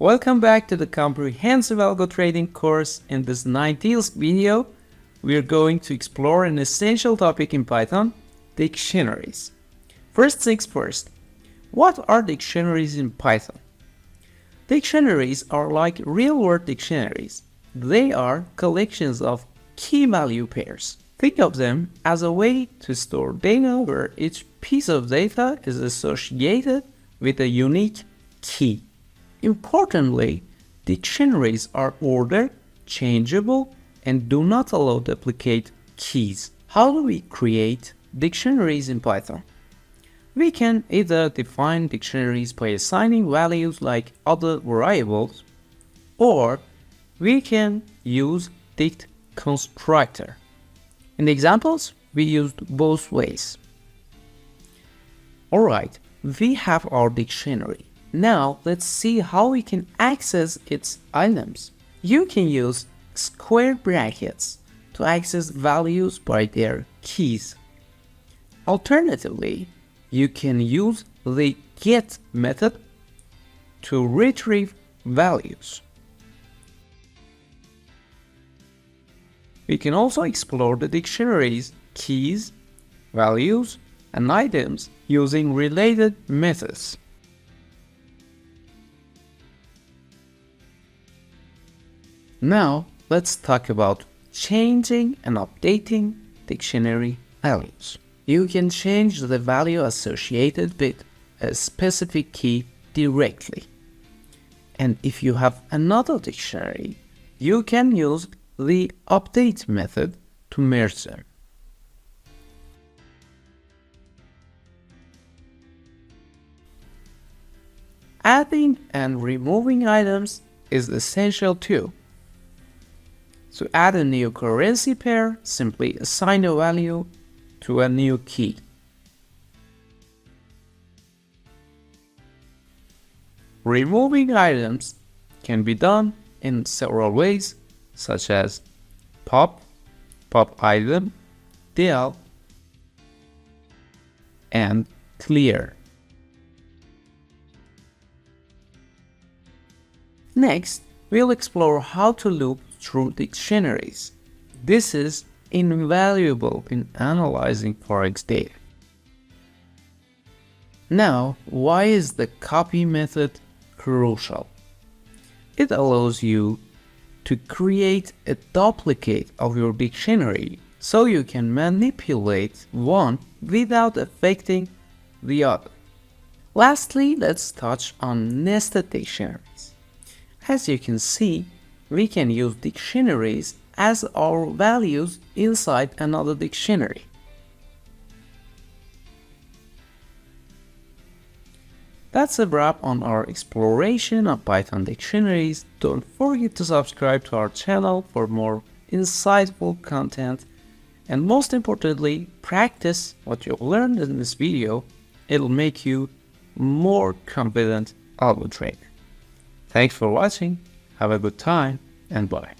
Welcome back to the comprehensive algo trading course. In this 19th video, we are going to explore an essential topic in Python, dictionaries. First things first, what are dictionaries in Python? Dictionaries are like real-world dictionaries. They are collections of key value pairs. Think of them as a way to store data where each piece of data is associated with a unique key. Importantly, dictionaries are ordered, changeable, and do not allow duplicate keys. How do we create dictionaries in Python? We can either define dictionaries by assigning values like other variables, or we can use dict constructor. In the examples, we used both ways. Alright, we have our dictionary. Now let's see how we can access its items. You can use square brackets to access values by their keys. Alternatively, you can use the get method to retrieve values. We can also explore the dictionary's keys, values, and items using related methods. Now, let's talk about changing and updating dictionary values. You can change the value associated with a specific key directly. And if you have another dictionary, you can use the update method to merge them. Adding and removing items is essential too. To add a new currency pair, simply assign a value to a new key. Removing items can be done in several ways, such as pop item, del, and clear. Next, we'll explore how to loop through dictionaries. This is invaluable in analyzing forex data. Now, why is the copy method crucial? It allows you to create a duplicate of your dictionary so you can manipulate one without affecting the other. Lastly, let's touch on nested dictionaries. As you can see, we can use dictionaries as our values inside another dictionary. That's a wrap on our exploration of Python dictionaries. Don't forget to subscribe to our channel for more insightful content, and most importantly, practice what you've learned in this video. It'll make you more confident algo trader. Thanks for watching, have a good time, and bye.